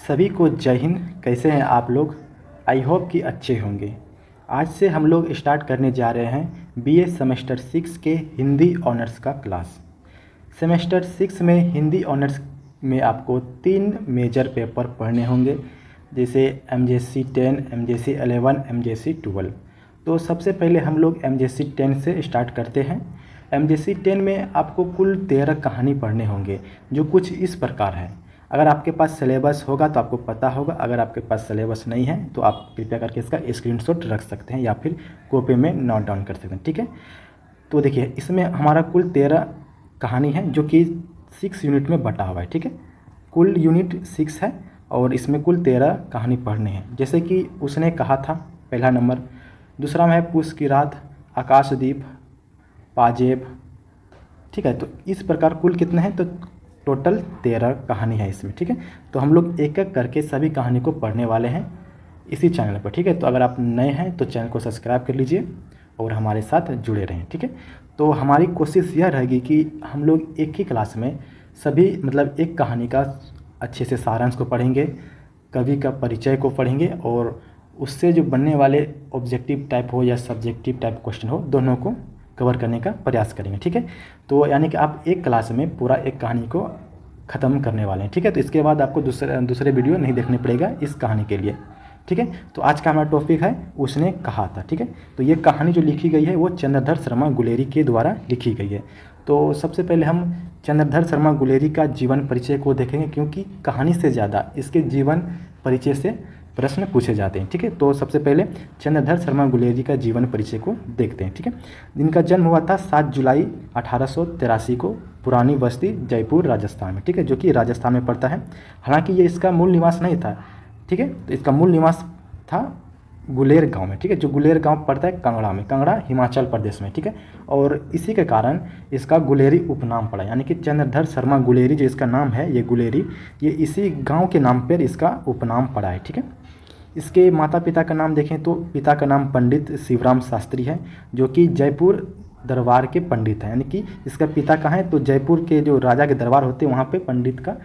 सभी को जय हिंद। कैसे हैं आप लोग? आई होप कि अच्छे होंगे। आज से हम लोग स्टार्ट करने जा रहे हैं बीए सेमेस्टर 6 के हिंदी ऑनर्स का क्लास। सेमेस्टर 6 में हिंदी ऑनर्स में आपको 3 मेजर पेपर पढ़ने होंगे, जैसे MJC 10, MJC 11, MJC 12। तो सबसे पहले हम लोग MJC 10 से स्टार्ट करते हैं। MJC 10 में आपको कुल 13 कहानी पढ़ने होंगे, जो कुछ इस प्रकार है। अगर आपके पास सिलेबस होगा तो आपको पता होगा, अगर आपके पास सिलेबस नहीं है तो आप कृपया करके इसका स्क्रीनशॉट रख सकते हैं या फिर कॉपी में नोट डाउन कर सकते हैं, ठीक है। तो देखिए, इसमें हमारा कुल 13 कहानी है जो कि 6 यूनिट में बटा हुआ है, ठीक है। कुल यूनिट 6 है और इसमें कुल 13 कहानी पढ़ने हैं। जैसे कि उसने कहा था, पहला नंबर। दूसरा में है पूस की रात, आकाशदीप, पाजेब, ठीक है। तो इस प्रकार कुल कितने हैं? तो टोटल 13 कहानी है इसमें, ठीक है। तो हम लोग एक एक करके सभी कहानी को पढ़ने वाले हैं इसी चैनल पर, ठीक है। तो अगर आप नए हैं तो चैनल को सब्सक्राइब कर लीजिए और हमारे साथ जुड़े रहें, ठीक है। तो हमारी कोशिश यह रहेगी कि हम लोग एक ही क्लास में सभी एक कहानी का अच्छे से सारांश को पढ़ेंगे, कवि का परिचय को पढ़ेंगे और उससे जो बनने वाले ऑब्जेक्टिव टाइप हो या सब्जेक्टिव टाइप क्वेश्चन हो, दोनों को कवर करने का प्रयास करेंगे, ठीक है। तो यानी कि आप एक क्लास में पूरा एक कहानी को ख़त्म करने वाले हैं, ठीक है। तो इसके बाद आपको दूसरे वीडियो नहीं देखने पड़ेगा इस कहानी के लिए, ठीक है। तो आज का हमारा टॉपिक है उसने कहा था, ठीक है। तो ये कहानी जो लिखी गई है वो चंद्रधर शर्मा गुलेरी के द्वारा लिखी गई है। तो सबसे पहले हम चंद्रधर शर्मा गुलेरी का जीवन परिचय को देखेंगे, क्योंकि कहानी से ज़्यादा इसके जीवन परिचय से प्रश्न पूछे जाते हैं, ठीक है। तो सबसे पहले चंद्रधर शर्मा गुलेरी का जीवन परिचय को देखते हैं, ठीक है। इनका जन्म हुआ था 7 जुलाई 1883 को पुरानी बस्ती, जयपुर, राजस्थान में, ठीक है, जो कि राजस्थान में पड़ता है। हालांकि ये इसका मूल निवास नहीं था, ठीक है। तो इसका मूल निवास था गुलेर गांव में, ठीक है, जो गुलेर गांव पड़ता है कांगड़ा में, कांगड़ा हिमाचल प्रदेश में, ठीक है। और इसी के कारण इसका गुलेरी उपनाम पड़ा, यानी कि चंद्रधर शर्मा गुलेरी जो इसका नाम है, ये गुलेरी, ये इसी गांव के नाम पर इसका उपनाम पड़ा है, ठीक है। इसके माता पिता का नाम देखें तो पिता का नाम पंडित शिवराम शास्त्री है, जो कि जयपुर दरबार के पंडित हैं। यानी कि इसका पिता कहाँ है? तो जयपुर के जो राजा के दरबार होते हैं वहाँ पे पंडित का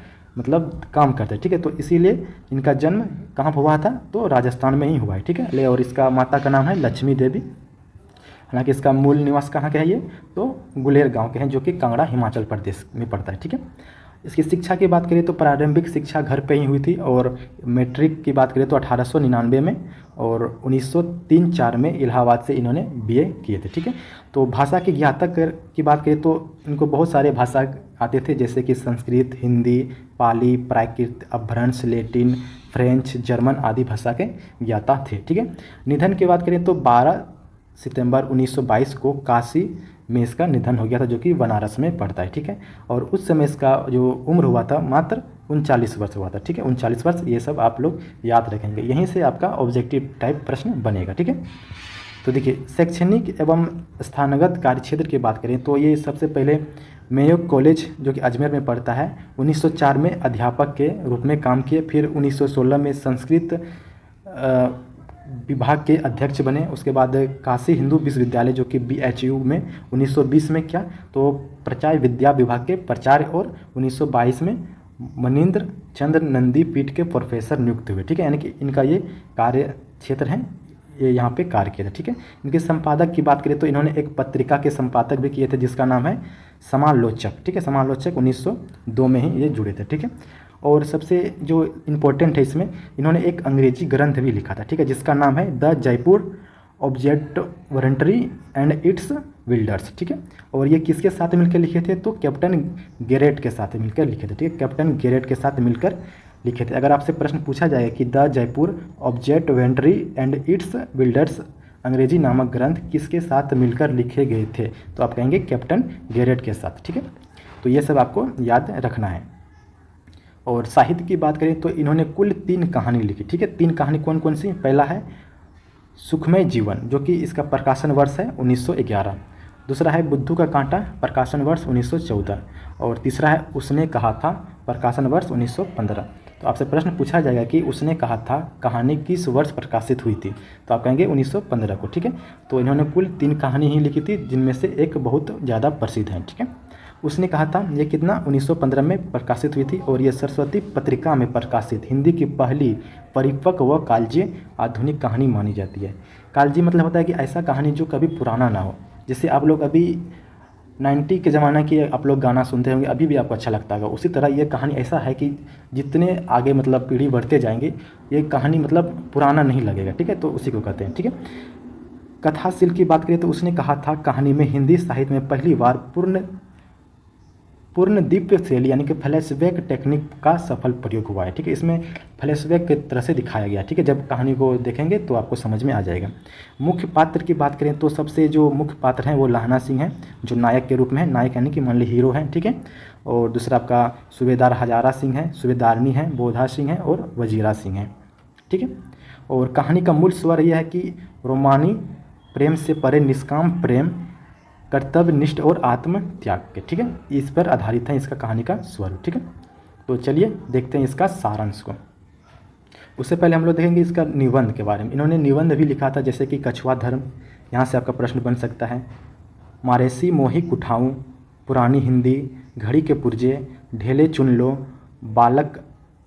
काम करते हैं, ठीक है। तो इसीलिए इनका जन्म कहाँ हुआ था? तो राजस्थान में ही हुआ है, ठीक है। ले, और इसका माता का नाम है लक्ष्मी देवी। हालांकि इसका मूल निवास कहाँ के है ये? तो गुलेर गाँव के हैं, जो कि कांगड़ा हिमाचल प्रदेश में पड़ता है, ठीक है। इसकी शिक्षा की बात करें तो प्रारंभिक शिक्षा घर पे ही हुई थी, और मैट्रिक की बात करें तो 1899 में, और 1903-4 में इलाहाबाद से इन्होंने बीए किए थे, ठीक है। तो भाषा के ज्ञातक की बात करें तो इनको बहुत सारे भाषा आते थे, जैसे कि संस्कृत, हिंदी, पाली, प्राकृत, अपभ्रंश, लैटिन, फ्रेंच, जर्मन आदि भाषा के ज्ञाता थे, ठीक है। निधन की बात करें तो 12 सितंबर 1922 को काशी में इसका निधन हो गया था, जो कि बनारस में पड़ता है, ठीक है। और उस समय इसका जो उम्र हुआ था मात्र 39 वर्ष हुआ था, ठीक है, 39 वर्ष। ये सब आप लोग याद रखेंगे, यहीं से आपका ऑब्जेक्टिव टाइप प्रश्न बनेगा, ठीक है। तो देखिए, शैक्षणिक एवं स्थानगत कार्यक्षेत्र की बात करें तो ये सबसे पहले मेयो कॉलेज, जो कि अजमेर में पड़ता है, 1904 में अध्यापक के रूप में काम किए। फिर 1916 में संस्कृत विभाग के अध्यक्ष बने। उसके बाद काशी हिंदू विश्वविद्यालय, जो कि BHU में 1920 में क्या, तो प्रचार विद्या विभाग के प्राचार्य, और 1922 में मनीन्द्र चंद्र नंदी पीठ के प्रोफेसर नियुक्त हुए, ठीक है। यानी कि इनका ये कार्य क्षेत्र है, ये यहाँ पे कार्य किया था, ठीक है। इनके संपादक की बात करें तो इन्होंने एक पत्रिका के संपादक भी किए थे, जिसका नाम है समालोचक, ठीक है। समालोचक 1902 में ही ये जुड़े थे, ठीक है। और सबसे जो इम्पोर्टेंट है इसमें, इन्होंने एक अंग्रेजी ग्रंथ भी लिखा था, ठीक है, जिसका नाम है the Jaipur observatory and it's builders, ठीक है। और ये किसके साथ मिलकर लिखे थे? तो कैप्टन गेरेट के साथ मिलकर लिखे थे, ठीक है, कैप्टन गेरेट के साथ मिलकर लिखे थे। अगर आपसे प्रश्न पूछा जाए कि the Jaipur observatory and it's builders अंग्रेजी नामक ग्रंथ किसके साथ मिलकर लिखे गए थे, तो आप कहेंगे कैप्टन गेरेट के साथ, ठीक है। तो ये सब आपको याद रखना है। और साहित्य की बात करें तो इन्होंने कुल 3 कहानी लिखी, ठीक है। 3 कहानी कौन कौन सी? पहला है सुखमय जीवन, जो कि इसका प्रकाशन वर्ष है 1911। दूसरा है बुद्धू का कांटा, प्रकाशन वर्ष 1914। और तीसरा है उसने कहा था, प्रकाशन वर्ष 1915। तो आपसे प्रश्न पूछा जाएगा कि उसने कहा था कहानी किस वर्ष प्रकाशित हुई थी, तो आप कहेंगे 1915 को, ठीक है। तो इन्होंने कुल 3 कहानी ही लिखी थी, जिनमें से एक बहुत ज़्यादा प्रसिद्ध है, ठीक है। उसने कहा था ये कितना 1915 में प्रकाशित हुई थी और ये सरस्वती पत्रिका में प्रकाशित हिंदी की पहली परिपक्व व कालजयी आधुनिक कहानी मानी जाती है। कालजयी मतलब होता है कि ऐसा कहानी जो कभी पुराना ना हो। जैसे आप लोग अभी 90 के ज़माना की आप लोग गाना सुनते होंगे, अभी भी आपको अच्छा लगता होगा, उसी तरह ये कहानी ऐसा है कि जितने आगे मतलब पीढ़ी बढ़ते जाएंगे ये कहानी मतलब पुराना नहीं लगेगा। ठीक है, तो उसी को कहते हैं। ठीक है, कथाशील की बात करें तो उसने कहा था कहानी में हिंदी साहित्य में पहली बार पूर्ण दिव्य शैली यानी कि फ्लैशबैक टेक्निक का सफल प्रयोग हुआ है। ठीक है, इसमें फ्लैशबैक की तरह से दिखाया गया। ठीक है, जब कहानी को देखेंगे तो आपको समझ में आ जाएगा। मुख्य पात्र की बात करें तो सबसे जो मुख्य पात्र हैं वो लहना सिंह हैं, जो नायक के रूप में है। नायक यानी कि मान ली हीरो हैं। ठीक है, और दूसरा आपका सूबेदार हजारा सिंह है, सूबेदारनी है, बोधा सिंह है और वजीरा सिंह है। ठीक है, और कहानी का मूल स्वर यह है कि रोमानी प्रेम से परे निष्काम प्रेम, कर्तव्यनिष्ठ और आत्म त्याग के। ठीक है, इस पर आधारित है इसका कहानी का स्वरूप। ठीक है, तो चलिए देखते हैं इसका सारांश को। उससे पहले हम लोग देखेंगे इसका निबंध के बारे में। इन्होंने निबंध भी लिखा था, जैसे कि कछुआ धर्म, यहाँ से आपका प्रश्न बन सकता है। मारेसी मोही कुठाऊँ, पुरानी हिंदी, घड़ी के पुर्जे, ढेले चुन लो, बालक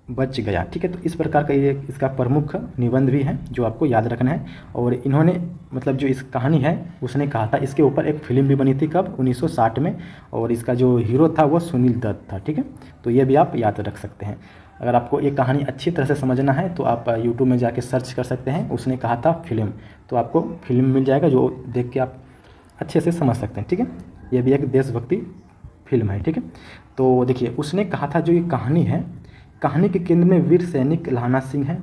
बच गया। ठीक है, तो इस प्रकार का ये इसका प्रमुख निबंध भी है जो आपको याद रखना है। और इन्होंने मतलब जो इस कहानी है उसने कहा था, इसके ऊपर एक फिल्म भी बनी थी कब 1960 में, और इसका जो हीरो था वो सुनील दत्त था। ठीक है, तो ये भी आप याद रख सकते हैं। अगर आपको ये कहानी अच्छी तरह से समझना है तो आप यूट्यूब में जाके सर्च कर सकते हैं, उसने कहा था फिल्म, तो आपको फिल्म मिल जाएगा जो देख के आप अच्छे से समझ सकते हैं। ठीक है, ये भी एक देशभक्ति फिल्म है। ठीक है, तो देखिए उसने कहा था जो ये कहानी है, कहानी के केंद्र में वीर सैनिक लहना सिंह है।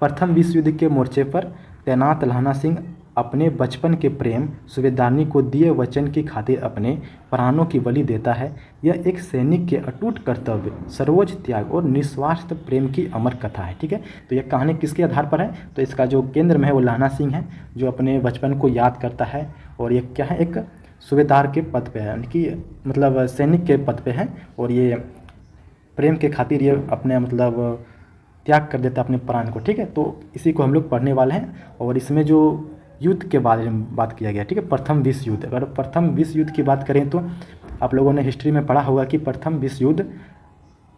प्रथम विश्व युद्ध के मोर्चे पर तैनात लहना सिंह अपने बचपन के प्रेम सूबेदारनी को दिए वचन की खातिर अपने प्राणों की बलि देता है। यह एक सैनिक के अटूट कर्तव्य, सर्वोच्च त्याग और निस्वार्थ प्रेम की अमर कथा है। ठीक है, तो यह कहानी किसके आधार पर है, तो इसका जो केंद्र में है वो लहना सिंह है, जो अपने बचपन को याद करता है। और ये क्या है, एक सूबेदार के पद पे है, यानी कि मतलब सैनिक के पद पे है, और ये प्रेम के खातिर ये अपने मतलब त्याग कर देता है अपने प्राण को। ठीक है, तो इसी को हम लोग पढ़ने वाले हैं। और इसमें जो युद्ध के बारे में बात किया गया। ठीक है, प्रथम विश्व युद्ध, अगर प्रथम विश्व युद्ध की बात करें तो आप लोगों ने हिस्ट्री में पढ़ा होगा कि प्रथम विश्व युद्ध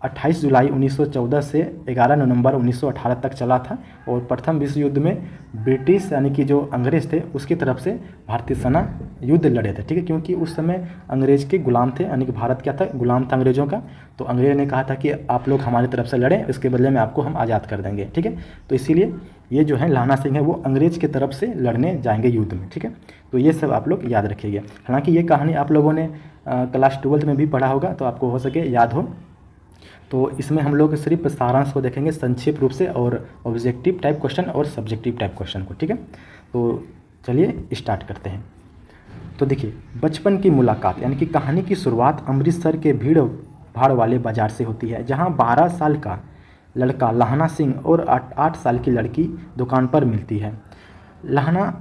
28 जुलाई 1914 से 11 नवंबर 1918 तक चला था। और प्रथम विश्व युद्ध में ब्रिटिश यानी कि जो अंग्रेज़ थे उसकी तरफ से भारतीय सेना युद्ध लड़े थे। ठीक है, क्योंकि उस समय अंग्रेज़ के गुलाम थे, यानी कि भारत क्या था, गुलाम था अंग्रेज़ों का। तो अंग्रेज़ ने कहा था कि आप लोग हमारी तरफ से लड़ें, इसके बदले में आपको हम आज़ाद कर देंगे। ठीक है, तो इसीलिए ये जो है लहना सिंह है वो अंग्रेज़ की तरफ से लड़ने जाएंगे युद्ध में। ठीक है, तो ये सब आप लोग याद रखिएगा। हालांकि ये कहानी आप लोगों ने क्लास 12th में भी पढ़ा होगा, तो आपको हो सके याद हो। तो इसमें हम लोग सिर्फ सारांश को देखेंगे संक्षिप्त रूप से, और ऑब्जेक्टिव टाइप क्वेश्चन और सब्जेक्टिव टाइप क्वेश्चन को। ठीक है, तो चलिए स्टार्ट करते हैं। तो देखिए, बचपन की मुलाकात यानी कि कहानी की शुरुआत अमृतसर के भीड़ भाड़ वाले बाज़ार से होती है, जहां 12 साल का लड़का लहना सिंह और 8 साल की लड़की दुकान पर मिलती है। लहना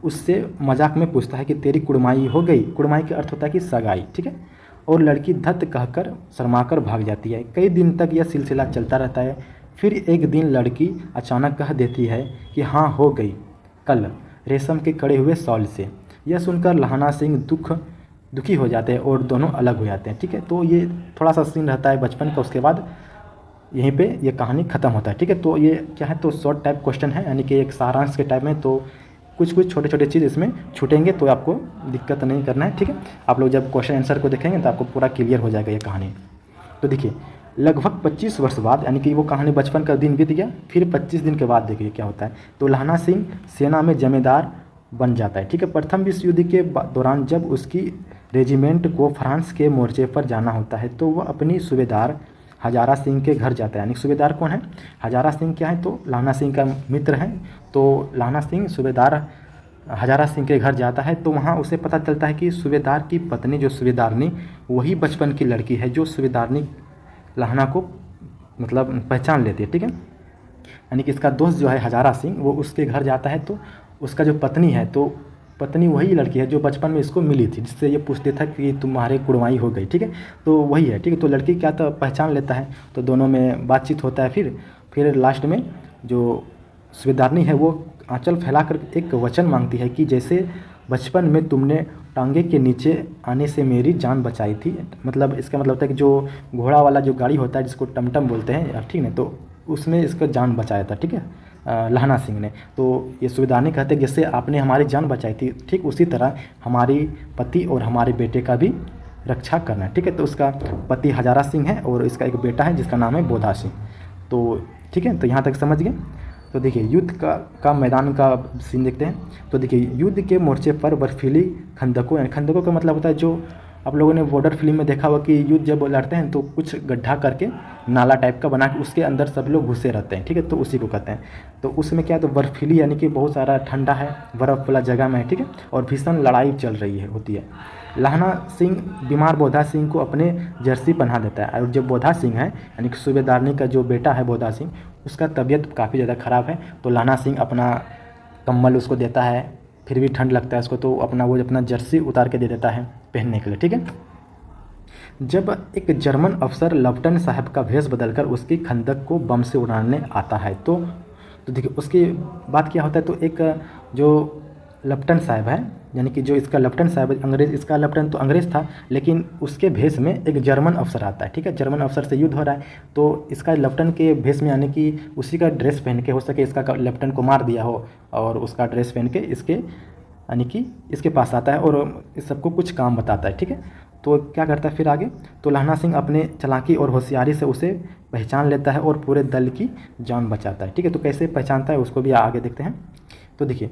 उससे मजाक में पूछता है कि तेरी कुड़माई हो गई। कुड़माई का अर्थ होता है कि सगाई। ठीक है, और लड़की धत कहकर शर्माकर भाग जाती है। कई दिन तक यह सिलसिला चलता रहता है। फिर एक दिन लड़की अचानक कह देती है कि हाँ हो गई कल, रेशम के कड़े हुए शॉल से। यह सुनकर लहना सिंह दुखी हो जाते हैं और दोनों अलग हो जाते हैं। ठीक है, तो ये थोड़ा सा सीन रहता है बचपन का, उसके बाद यहीं पे ये कहानी ख़त्म होता है। ठीक है, तो ये क्या है, तो शॉर्ट टाइप क्वेश्चन है, यानी कि एक सारांश के टाइप में। तो कुछ छोटे छोटे चीज़ इसमें छूटेंगे तो आपको दिक्कत नहीं करना है। ठीक है, आप लोग जब क्वेश्चन आंसर को देखेंगे तो आपको पूरा क्लियर हो जाएगा ये कहानी। तो देखिए, लगभग 25 वर्ष बाद, यानी कि वो कहानी बचपन का दिन बीत गया, फिर 25 दिन के बाद देखिए क्या होता है। तो लहना सिंह सेना में जमींदार बन जाता है। ठीक है, प्रथम विश्व युद्ध के दौरान जब उसकी रेजिमेंट को फ्रांस के मोर्चे पर जाना होता है तो वह अपनी सूबेदार हजारा सिंह के घर जाता है। यानी सूबेदार कौन है, हजारा सिंह क्या है, तो लहना सिंह का मित्र है। तो लहना सिंह सूबेदार हजारा सिंह के घर जाता है, तो वहाँ उसे पता चलता है कि सूबेदार की पत्नी जो सूबेदारनी, वही बचपन की लड़की है जो सूबेदारनी लहना को मतलब पहचान लेती है। ठीक है, यानी कि इसका दोस्त जो है हजारा सिंह, वो उसके घर जाता है, तो उसका जो पत्नी है, तो पत्नी वही लड़की है जो बचपन में इसको मिली थी, जिससे ये पूछते था कि तुम्हारे कुड़माई हो गई। ठीक है, तो वही है। ठीक है, तो लड़की क्या तो पहचान लेता है, तो दोनों में बातचीत होता है। फिर लास्ट में जो सूबेदारनी है वो आंचल फैलाकर एक वचन मांगती है कि जैसे बचपन में तुमने टांगे के नीचे आने से मेरी जान बचाई थी। मतलब इसका मतलब होता है कि जो घोड़ा वाला जो गाड़ी होता है जिसको टमटम बोलते हैं, ठीक है, तो उसमें इसका जान बचाया था, ठीक है, लहना सिंह ने। तो ये सूबेदार ने कहते हैं जैसे आपने हमारी जान बचाई थी, ठीक उसी तरह हमारी पति और हमारे बेटे का भी रक्षा करना है, ठीक है। तो उसका पति हजारा सिंह है और इसका एक बेटा है जिसका नाम है बोधा सिंह। तो ठीक है, तो यहाँ तक समझ गए। तो देखिए युद्ध का मैदान का सीन देखते हैं। तो देखिए युद्ध के मोर्चे पर बर्फीली खंदकों, यानी खंदकों का मतलब होता है जो आप लोगों ने बॉर्डर फिल्म में देखा हुआ कि युद्ध जब लड़ते हैं तो कुछ गड्ढा करके नाला टाइप का बना के उसके अंदर सब लोग घुसे रहते हैं, ठीक है, तो उसी को कहते हैं। तो उसमें क्या है, तो बर्फीली यानी कि बहुत सारा ठंडा है, बर्फ़ वाला जगह में है, ठीक है, और भीषण लड़ाई चल रही है होती है। लहना सिंह बीमार बोधा सिंह को अपने जर्सी पहना देता है, और जो बोधा सिंह है यानी कि सूबेदारनी का जो बेटा है बोधा सिंह, उसका तबीयत काफ़ी ज़्यादा ख़राब है। तो लहना सिंह अपना कम्बल उसको देता है, फिर भी ठंड लगता है उसको, तो अपना जर्सी उतार के दे देता है पहनने के लिए, ठीक है। जब एक जर्मन अफसर लफ्टन साहब का भेष बदलकर उसकी खंदक को बम से उड़ाने आता है, तो देखिए उसके बाद क्या होता है, तो एक जो लफ्टन साहब है, यानी कि जो इसका लफ्टन साहब अंग्रेज़, इसका लफ्टन तो अंग्रेज़ था, लेकिन उसके भेष में एक जर्मन अफसर आता है, ठीक है, जर्मन अफसर से युद्ध हो रहा है, तो इसका लफ्टन के भेष में यानी कि उसी का ड्रेस पहन के, हो सके इसका लफ्टन को मार दिया हो और उसका ड्रेस पहन के इसके यानी कि इसके पास आता है और इस सबको कुछ काम बताता है, ठीक है। तो क्या करता है फिर आगे, तो लहना सिंह अपने चालाकी और होशियारी से उसे पहचान लेता है और पूरे दल की जान बचाता है, ठीक है। तो कैसे पहचानता है उसको भी आगे देखते हैं। तो देखिए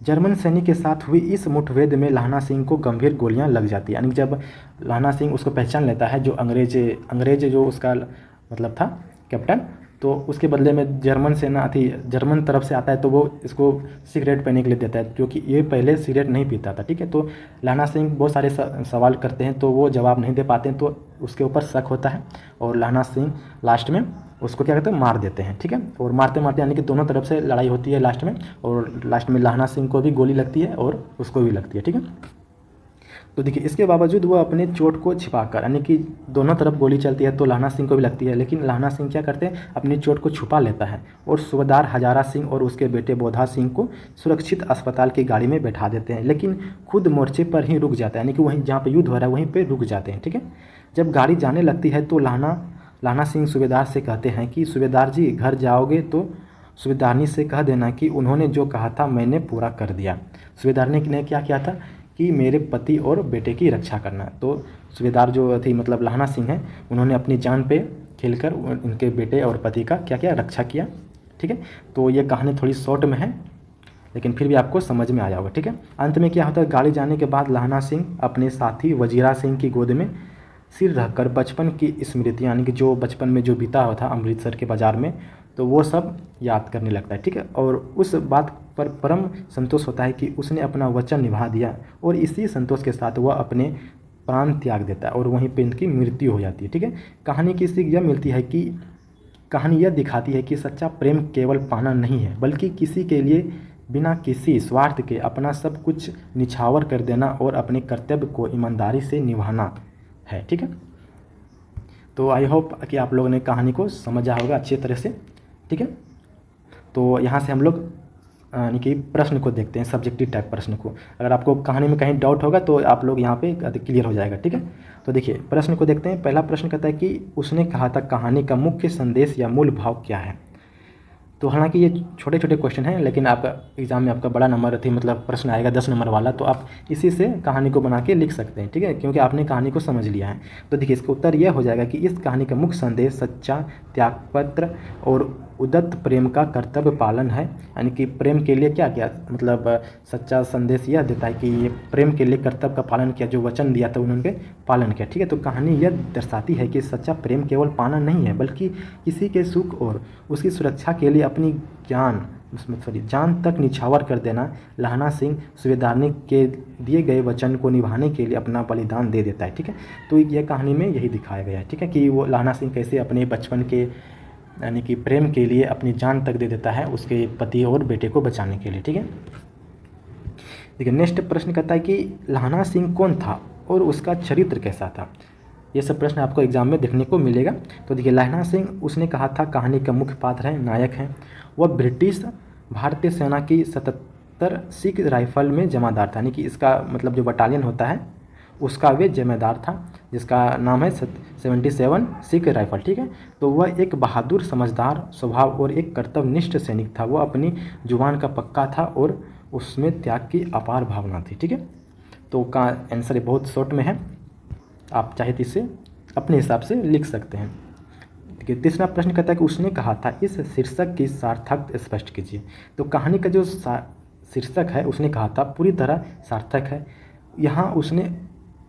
जर्मन सैनिक के साथ हुई इस मुठभेड़ में लहना सिंह को गंभीर गोलियां लग जाती हैं, यानी जब लहना सिंह उसको पहचान लेता है, जो अंग्रेज जो उसका मतलब था कैप्टन, तो उसके बदले में जर्मन तरफ से आता है, तो वो इसको सिगरेट पीने के लिए देता है, क्योंकि ये पहले सिगरेट नहीं पीता था, ठीक है। तो लहना सिंह बहुत सारे सवाल करते हैं तो वो जवाब नहीं दे पाते हैं, तो उसके ऊपर शक होता है और लहना सिंह लास्ट में उसको क्या कहते हैं, मार देते हैं, ठीक है। और मारते मारते यानी कि दोनों तरफ से लड़ाई होती है लास्ट में, और लास्ट में लहना सिंह को भी गोली लगती है और उसको भी लगती है, ठीक है। तो देखिए इसके बावजूद वो अपने चोट को छिपाकर, यानी कि दोनों तरफ गोली चलती है तो लहना सिंह को भी लगती है, लेकिन लहना सिंह क्या करते हैं, अपनी चोट को छुपा लेता है और सूबेदार हजारा सिंह और उसके बेटे बोधा सिंह को सुरक्षित अस्पताल की गाड़ी में बैठा देते हैं, लेकिन खुद मोर्चे पर ही रुक जाता है, यानी कि वहीं जहाँ पर युद्ध हो रहा है वहीं पर रुक जाते हैं, ठीक है। जब गाड़ी जाने लगती है तो लहना सिंह सूबेदार से कहते हैं कि सूबेदार जी घर जाओगे तो सूबेदारनी से कह देना कि उन्होंने जो कहा था मैंने पूरा कर दिया। सूबेदारनी ने क्या किया था कि मेरे पति और बेटे की रक्षा करना। तो सूबेदार जो थी मतलब लहना सिंह है, उन्होंने अपनी जान पे खेलकर उनके बेटे और पति का क्या क्या रक्षा किया, ठीक है। तो ये कहानी थोड़ी शॉर्ट में है लेकिन फिर भी आपको समझ में आया होगा, ठीक है। अंत में क्या होता है, गाड़ी जाने के बाद लहना सिंह अपने साथी वजीरा सिंह की गोद में सिर रखकर बचपन की स्मृतियाँ, यानी कि जो बचपन में जो बीता हुआ था अमृतसर के बाज़ार में, तो वो सब याद करने लगता है, ठीक है। और उस बात पर परम संतोष होता है कि उसने अपना वचन निभा दिया, और इसी संतोष के साथ वह अपने प्राण त्याग देता है और वहीं पे इनकी मृत्यु हो जाती है, ठीक है। कहानी की सीख यह मिलती है कि कहानी यह दिखाती है कि सच्चा प्रेम केवल पाना नहीं है, बल्कि किसी के लिए बिना किसी स्वार्थ के अपना सब कुछ निछावर कर देना और अपने कर्तव्य को ईमानदारी से निभाना है, ठीक है। तो आई होप कि आप लोगों ने कहानी को समझा होगा अच्छी तरह से, ठीक है। तो यहाँ से हम लोग यानी कि प्रश्न को देखते हैं, सब्जेक्टिव टाइप प्रश्न को। अगर आपको कहानी में कहीं डाउट होगा तो आप लोग यहाँ पे क्लियर हो जाएगा, ठीक है। तो देखिए प्रश्न को देखते हैं। पहला प्रश्न कहता है कि उसने कहा था कहानी का मुख्य संदेश या मूल भाव क्या है। तो हालांकि ये छोटे छोटे क्वेश्चन हैं, लेकिन आपका एग्जाम में आपका बड़ा नंबर थी मतलब प्रश्न आएगा 10 नंबर वाला, तो आप इसी से कहानी को बना के लिख सकते हैं, ठीक है, क्योंकि आपने कहानी को समझ लिया है। तो देखिए इसका उत्तर यह हो जाएगा कि इस कहानी का मुख्य संदेश सच्चा त्यागपत्र और उदत्त प्रेम का कर्तव्य पालन है। यानी कि प्रेम के लिए क्या किया, मतलब सच्चा संदेश यह देता है कि ये प्रेम के लिए कर्तव्य का पालन किया, जो वचन दिया था उन्होंने पालन किया, ठीक है। तो कहानी यह दर्शाती है कि सच्चा प्रेम केवल पाना नहीं है, बल्कि किसी के सुख और उसकी सुरक्षा के लिए अपनी जान तक निछावर कर देना। लहना सिंह सूबेदारनी के दिए गए वचन को निभाने के लिए अपना बलिदान दे देता है, ठीक है। तो यह कहानी में यही दिखाया गया है, ठीक है, कि वो लहना सिंह कैसे अपने बचपन के यानी कि प्रेम के लिए अपनी जान तक दे देता है उसके पति और बेटे को बचाने के लिए, ठीक है। देखिए नेक्स्ट प्रश्न कहता है कि लहना सिंह कौन था और उसका चरित्र कैसा था। ये सब प्रश्न आपको एग्जाम में देखने को मिलेगा। तो देखिए लहना सिंह उसने कहा था कहानी का मुख्य पात्र है, नायक हैं। वह ब्रिटिश भारतीय सेना की 76 सिख राइफल में जमादार था, यानी कि इसका मतलब जो बटालियन होता है उसका वे जमादार था, जिसका नाम है 77 सिख राइफल। ठीक है, तो वह एक बहादुर, समझदार स्वभाव और एक कर्तव्यनिष्ठ सैनिक था। वह अपनी जुबान का पक्का था और उसमें त्याग की अपार भावना थी। ठीक है, तो का आंसर ये बहुत शॉर्ट में है, आप चाहे तो इसे अपने हिसाब से लिख सकते हैं। देखिए, तीसरा प्रश्न कहता है कि उसने कहा था, इस शीर्षक की सार्थक स्पष्ट कीजिए। तो कहानी का जो शीर्षक है उसने कहा था पूरी तरह सार्थक है। यहाँ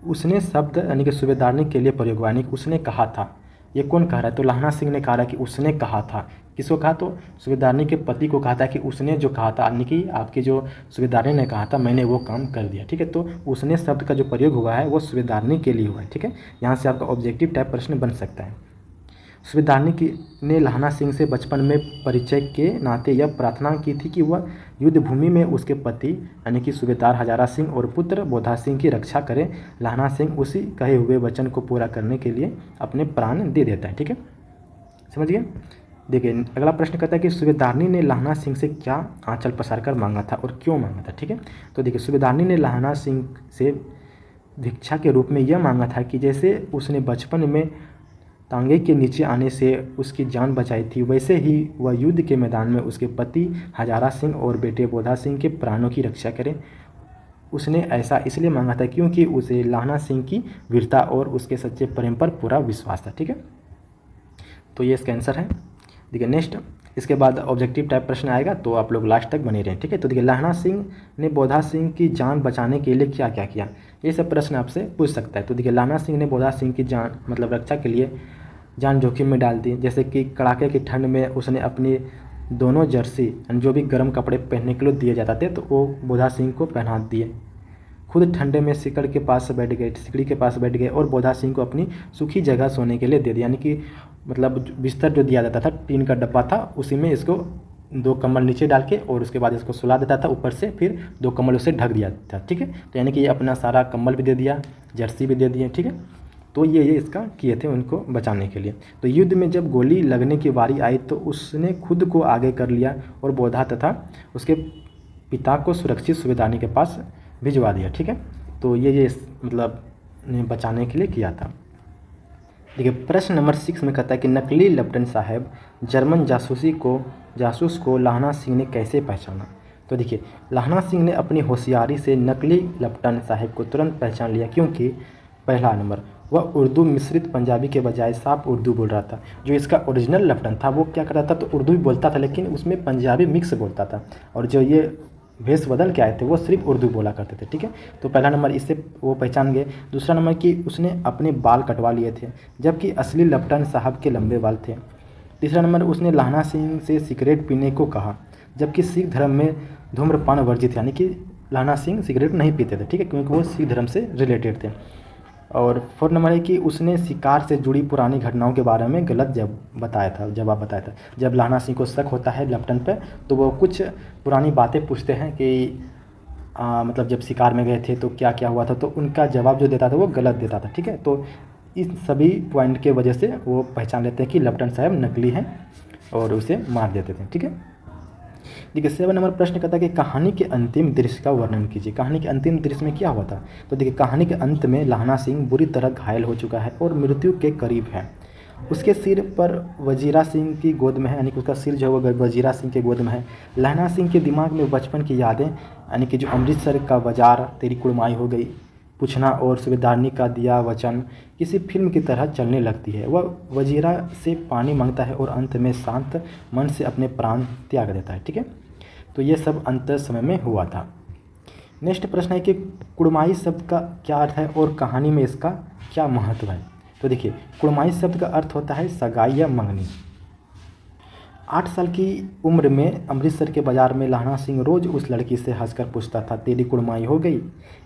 उसने शब्द यानी कि सूबेदारनी के लिए प्रयोग हुआ, यानी कि उसने कहा था। ये कौन कह रहा है? तो लाहना सिंह ने कहा है कि उसने कहा था। किसको कहा? तो सूबेदारनी के पति को कहा था कि उसने जो कहा था, यानी कि आपकी जो सूबेदारनी ने कहा था मैंने वो काम कर दिया। ठीक है, तो उसने शब्द का जो प्रयोग हुआ है वो सूबेदारनी के लिए हुआ है। ठीक है, यहाँ से आपका ऑब्जेक्टिव टाइप प्रश्न बन सकता है। सूबेदारनी ने लाहना सिंह से बचपन में परिचय के नाते यह प्रार्थना की थी कि वह युद्ध भूमि में उसके पति यानी कि सूबेदार हजारा सिंह और पुत्र बोधा सिंह की रक्षा करें। लाहना सिंह उसी कहे हुए वचन को पूरा करने के लिए अपने प्राण दे देता है। ठीक है, समझ गए? देखिए, अगला प्रश्न कहता है कि सूबेदारनी ने लाहना सिंह से क्या आंचल पसार कर मांगा था और क्यों मांगा था। ठीक है, तो देखिए, सूबेदारनी ने लाहना सिंह से भिक्षा के रूप में यह मांगा था कि जैसे उसने बचपन में तांगे के नीचे आने से उसकी जान बचाई थी, वैसे ही वह युद्ध के मैदान में उसके पति हजारा सिंह और बेटे बोधा सिंह के प्राणों की रक्षा करे। उसने ऐसा इसलिए मांगा था क्योंकि उसे लाहना सिंह की वीरता और उसके सच्चे प्रेम पर पूरा विश्वास था। ठीक है, तो ये इसका आंसर है। देखिए, नेक्स्ट इसके बाद ऑब्जेक्टिव टाइप प्रश्न आएगा, तो आप लोग लास्ट तक बने रहें। ठीक है, तो देखिए, लाहना सिंह ने बोधा सिंह की जान बचाने के लिए क्या क्या किया, ये सब प्रश्न आपसे पूछ सकता है। तो देखिए, लाहना सिंह ने बोधा सिंह की जान मतलब रक्षा के लिए जान जोखिम में डाल दी। जैसे कि कड़ाके की ठंड में उसने अपनी दोनों जर्सी जो भी गर्म कपड़े पहनने के लिए दिए जाते थे तो वो बोधा सिंह को पहना दिए। खुद ठंडे में सिकड़ी के पास बैठ गए और बोधा सिंह को अपनी सूखी जगह सोने के लिए दे दिया, यानी कि मतलब बिस्तर जो दिया जाता था, टीन का डब्बा था, उसी में इसको 2 कंबल नीचे डाल के और उसके बाद इसको सुला देता था ऊपर से, फिर 2 कंबल उसे ढक दिया था। ठीक है, तो यानी कि ये अपना सारा कंबल भी दे दिया, जर्सी भी दे दिए। ठीक है, तो ये इसका किए थे उनको बचाने के लिए। तो युद्ध में जब गोली लगने की बारी आई तो उसने खुद को आगे कर लिया और बोधा तथा उसके पिता को सुरक्षित सूबेदारनी के पास भिजवा दिया। ठीक है, तो ये मतलब बचाने के लिए किया था। देखिए, प्रश्न नंबर 6 में कहता है कि नकली लेफ्टिनेंट साहब जर्मन जासूस को लाहना सिंह ने कैसे पहचाना। तो देखिए, लाहना सिंह ने अपनी होशियारी से नकली लेफ्टिनेंट साहब को तुरंत पहचान लिया, क्योंकि पहला नंबर वह उर्दू मिश्रित पंजाबी के बजाय साफ उर्दू बोल रहा था। जो इसका ओरिजिनल लेफ्टिनेंट था वो क्या कर रहा था, तो उर्दू भी बोलता था लेकिन उसमें पंजाबी मिक्स बोलता था, और जो ये भेष बदल के आए थे वो सिर्फ उर्दू बोला करते थे। ठीक है, तो पहला नंबर इससे वो पहचान गए। दूसरा नंबर कि उसने अपने बाल कटवा लिए थे, जबकि असली लेफ्टिनेंट साहब के लंबे बाल थे। तीसरा नंबर, उसने लाहना सिंह से सिगरेट पीने को कहा, जबकि सिख धर्म में धूम्रपान वर्जित, यानी कि लाहना सिंह सिगरेट नहीं पीते थे। ठीक है, क्योंकि वो सिख धर्म से रिलेटेड थे। और 4 नंबर है कि उसने शिकार से जुड़ी पुरानी घटनाओं के बारे में गलत जवाब बताया था। जब लाहना सिंह को शक होता है लेफ्टिनेंट पे तो वो कुछ पुरानी बातें पूछते हैं कि मतलब जब शिकार में गए थे तो क्या क्या हुआ था, तो उनका जवाब जो देता था वो गलत देता था। ठीक है, तो इन सभी पॉइंट के वजह से वो पहचान लेते हैं कि लेफ्टिनेंट साहब नकली हैं और उसे मार देते थे। ठीक है, देखिए, 7 नंबर प्रश्न कहता है कि कहानी के अंतिम दृश्य का वर्णन कीजिए। कहानी के अंतिम दृश्य में क्या हुआ था। तो देखिए, कहानी के अंत में लाहना सिंह बुरी तरह घायल हो चुका है और मृत्यु के करीब है। उसके सिर पर वजीरा सिंह की गोद में है, यानी कि उसका सिर जो है वो वजीरा सिंह के गोद में है। लाहना सिंह के दिमाग में बचपन की यादें, यानी कि जो अमृतसर का बाजार, तेरी कुड़माई हो गई, पूछना और सूबेदारनी का दिया वचन किसी फिल्म की तरह चलने लगती है। वह वजीरा से पानी मांगता है और अंत में शांत मन से अपने प्राण त्याग देता है। ठीक है, तो ये सब अंत समय में हुआ था। नेक्स्ट प्रश्न है कि कुड़माई शब्द का क्या अर्थ है और कहानी में इसका क्या महत्व है। तो देखिए, कुड़माई शब्द का अर्थ होता है सगाई या मंगनी। 8 साल की उम्र में अमृतसर के बाजार में लाहना सिंह रोज़ उस लड़की से हंसकर पूछता था, तेरी कुड़माई हो गई।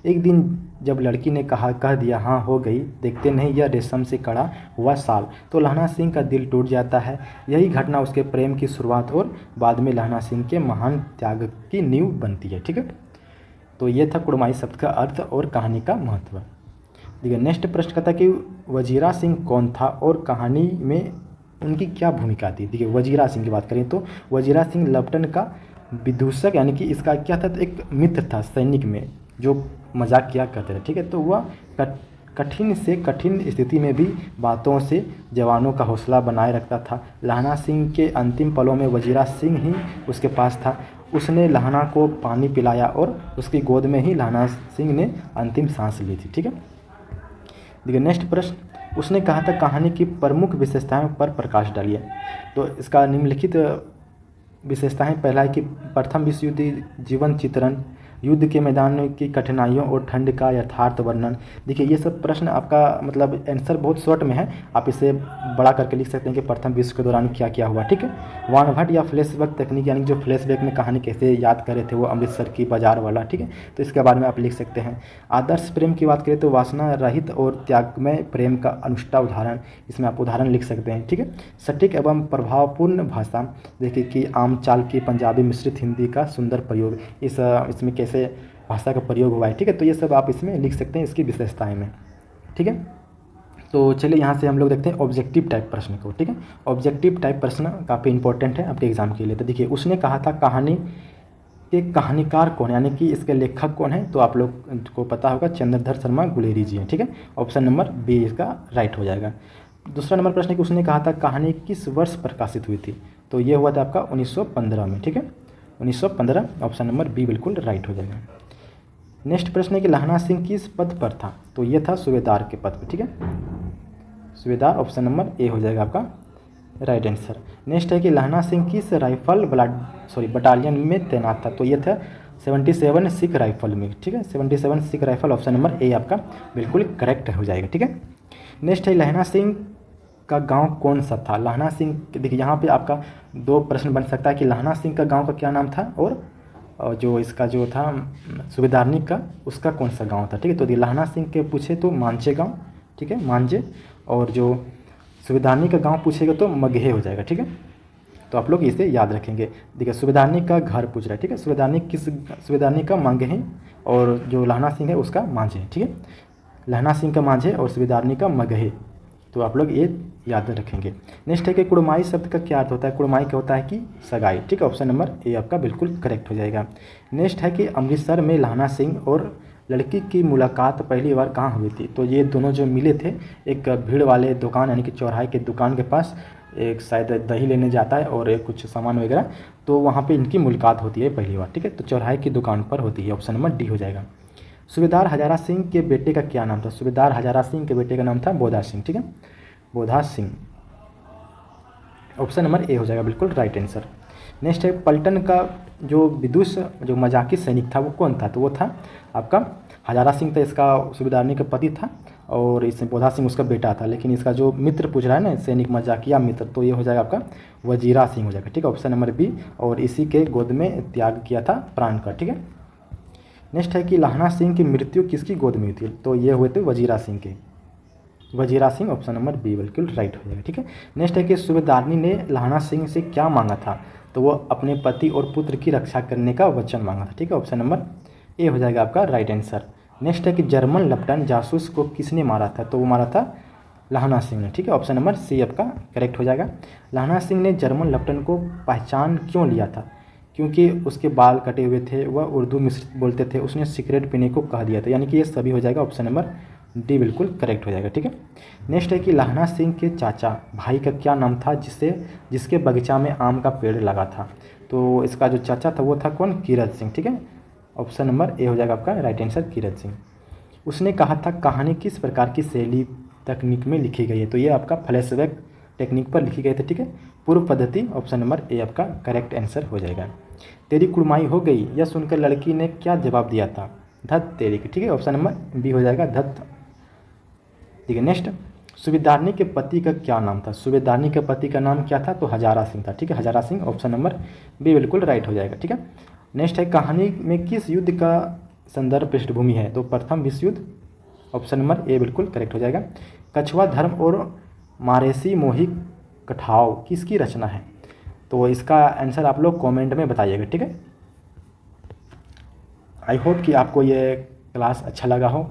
एक दिन जब लड़की ने कह दिया हाँ हो गई, देखते नहीं यह रेशम से कड़ा हुआ साल, तो लाहना सिंह का दिल टूट जाता है। यही घटना उसके प्रेम की शुरुआत और बाद में लाहना सिंह के महान त्याग की नींव बनती है। ठीक है, तो ये था कुड़माई शब्द का अर्थ और कहानी का महत्व। देखिए, नेक्स्ट प्रश्न कहता है कि वजीरा सिंह कौन था और कहानी में उनकी क्या भूमिका थी। देखिए, वजीरा सिंह की बात करें तो वजीरा सिंह लेफ्टिनेंट का विदूषक यानी कि इसका क्या था, तो एक मित्र था सैनिक में जो मजाक किया करते थे, ठीक है। तो वह कठिन से कठिन स्थिति में भी बातों से जवानों का हौसला बनाए रखता था। लहना सिंह के अंतिम पलों में वजीरा सिंह ही उसके पास था। उसने लहना को पानी पिलाया और उसकी गोद में ही लहना सिंह ने अंतिम सांस ली थी, ठीक है। देखिए नेक्स्ट प्रश्न, उसने कहा था कहानी की प्रमुख विशेषताओं पर प्रकाश डालिए। तो इसका निम्नलिखित विशेषताएं, पहला है कि प्रथम विश्व युद्ध जीवन चित्रण, युद्ध के मैदान की कठिनाइयों और ठंड का यथार्थ वर्णन। देखिए ये सब प्रश्न आपका मतलब आंसर बहुत शॉर्ट में है, आप इसे बड़ा करके लिख सकते हैं कि प्रथम विश्व के दौरान क्या क्या हुआ, ठीक है। वानभट या फ्लैशबैक तकनीक यानी जो फ्लैशबैक में कहानी कैसे याद कर रहे थे वो अमृतसर की बाजार वाला, ठीक है, तो इसके बारे में आप लिख सकते हैं। आदर्श प्रेम की बात करें तो वासना रहित और त्यागमय प्रेम का अनुष्ठा उदाहरण, इसमें आप उदाहरण लिख सकते हैं, ठीक है। सटीक एवं प्रभावपूर्ण भाषा, देखिए कि आम चाल की पंजाबी मिश्रित हिंदी का सुंदर प्रयोग, इसमें कैसे भाषा का प्रयोग हुआ है, ठीक है। तो ये सब आप इसमें लिख सकते हैं इसकी विशेषताएं में, ठीक है। तो चलिए यहाँ से हम लोग देखते हैं ऑब्जेक्टिव टाइप प्रश्न को, ठीक है। ऑब्जेक्टिव टाइप प्रश्न काफ़ी इंपॉर्टेंट है आपके एग्जाम के लिए। तो देखिए उसने कहा था कहानी के कहानीकार कौन है, यानी कि इसके लेखक कौन है, तो आप लोग को पता होगा चंद्रधर शर्मा गुलेरी जी हैं, ठीक है। ऑप्शन नंबर बी इसका राइट हो जाएगा। दूसरा नंबर प्रश्न है कि उसने कहा था कहानी किस वर्ष प्रकाशित हुई थी, तो ये हुआ था आपका 1915 में, ठीक है, 1915, ऑप्शन नंबर बी बिल्कुल राइट हो जाएगा। नेक्स्ट प्रश्न है कि लहना सिंह किस पद पर था, तो ये था सूबेदार के पद पर, ठीक है, सूबेदार, ऑप्शन नंबर ए हो जाएगा आपका राइट आंसर। नेक्स्ट है कि लहना सिंह किस राइफल बटालियन में तैनात था, तो ये था 77 सिख राइफल में, ठीक है, 77 Sikh rifle, option number A आपका बिल्कुल करेक्ट हो जाएगा, ठीक है। नेक्स्ट है लहना सिंह का गांव कौन सा था। लहना सिंह, देखिए यहाँ पे आपका दो प्रश्न बन सकता है कि लहना सिंह का गांव का क्या नाम था और जो इसका जो था सूबेदारनी का उसका कौन सा गांव था, ठीक है। तो लहना सिंह के पूछे तो मांझे गांव, ठीक है, मांझे, और जो सूबेदारनी का गांव पूछेगा तो मगहे हो जाएगा, ठीक है। तो आप लोग इसे याद रखेंगे। देखिए सूबेदारनी का घर पूछ रहा है, ठीक है, सूबेदारनी का मांझे और जो लहना सिंह है उसका मांझे, ठीक है, लहना सिंह का मांझे और सूबेदारनी का मगहे, तो आप लोग ये याद रखेंगे। नेक्स्ट है कि कुड़माई शब्द का क्या अर्थ होता है, कुड़माई क्या होता है कि सगाई, ठीक है, ऑप्शन नंबर ए आपका बिल्कुल करेक्ट हो जाएगा। नेक्स्ट है कि अमृतसर में लहना सिंह और लड़की की मुलाकात पहली बार कहाँ हुई थी, तो ये दोनों जो मिले थे एक भीड़ वाले दुकान यानी कि चौराहे के दुकान के पास, एक शायद दही लेने जाता है और एक कुछ सामान वगैरह, तो वहाँ पे इनकी मुलाकात होती है पहली बार, ठीक है, तो चौराहे की दुकान पर होती है, ऑप्शन नंबर डी हो जाएगा। सूबेदार हजारा सिंह के बेटे का क्या नाम था, सूबेदार हजारा सिंह के बेटे का नाम था बोधा सिंह, ठीक है, बोधा सिंह, ऑप्शन नंबर ए हो जाएगा बिल्कुल राइट आंसर। नेक्स्ट है पलटन का जो विदुष जो मजाकी सैनिक था वो कौन था, तो वो था आपका हजारा सिंह था, इसका सूबेदारनी का पति था और इसमें बोधा सिंह उसका बेटा था, लेकिन इसका जो मित्र पूछ रहा है ना सैनिक मजाकिया मित्र, तो ये हो जाएगा आपका वजीरा सिंह हो जाएगा, ठीक है, ऑप्शन नंबर बी, और इसी के गोद में त्याग किया था प्राण का, ठीक है। नेक्स्ट है कि लहना सिंह की मृत्यु किसकी गोद में हुई थी, तो ये हुए थे वजीरा सिंह के, Wazira Singh, option number B बिल्कुल राइट हो जाएगा, ठीक है। नेक्स्ट है कि सूबेदारनी ने लहना सिंह से क्या मांगा था, तो वो अपने पति और पुत्र की रक्षा करने का वचन मांगा था, ठीक है, ऑप्शन नंबर ए हो जाएगा आपका राइट आंसर। नेक्स्ट है कि जर्मन लेफ्टिनेंट जासूस को किसने मारा था, तो वो मारा था लहना सिंह ने, ठीक है, ऑप्शन नंबर सी आपका करेक्ट हो जाएगा। लहना सिंह ने जर्मन लेफ्टिनेंट को पहचान क्यों लिया था, क्योंकि उसके बाल कटे हुए थे, वह उर्दू मिश्रित बोलते थे, उसने सिगरेट पीने को कह दिया था, यानी कि ये सभी हो जाएगा, ऑप्शन नंबर डी बिल्कुल करेक्ट हो जाएगा, ठीक है। नेक्स्ट है कि लहना सिंह के चाचा भाई का क्या नाम था जिसके बगीचा में आम का पेड़ लगा था, तो इसका जो चाचा था वो था कौन, कीरत सिंह, ठीक है, ऑप्शन नंबर ए हो जाएगा आपका राइट आंसर कीरत सिंह। उसने कहा था कहानी किस प्रकार की शैली तकनीक में लिखी गई है, तो ये आपका फ्लैशबैक टेक्निक पर लिखी गई थी, ठीक है, पूर्व पद्धति, ऑप्शन नंबर ए आपका करेक्ट आंसर हो जाएगा। तेरी कुड़माई हो गई यह सुनकर लड़की ने क्या जवाब दिया था, धत तेरी की, ठीक है, ऑप्शन नंबर बी हो जाएगा धत, ठीक है। नेक्स्ट सूबेदारनी के पति का क्या नाम था, सूबेदारनी के पति का नाम क्या था, तो हजारा सिंह था, ठीक है, हजारा सिंह, ऑप्शन नंबर बी बिल्कुल राइट हो जाएगा, ठीक है। नेक्स्ट है कहानी में किस युद्ध का संदर्भ पृष्ठभूमि है, तो प्रथम विश्व युद्ध, ऑप्शन नंबर ए बिल्कुल करेक्ट हो जाएगा। कछुआ धर्म और मारेसी मोही कठाव किसकी रचना है, तो इसका आंसर आप लोग कमेंट में बताइएगा, ठीक है। आई होप कि आपको ये क्लास अच्छा लगा हो।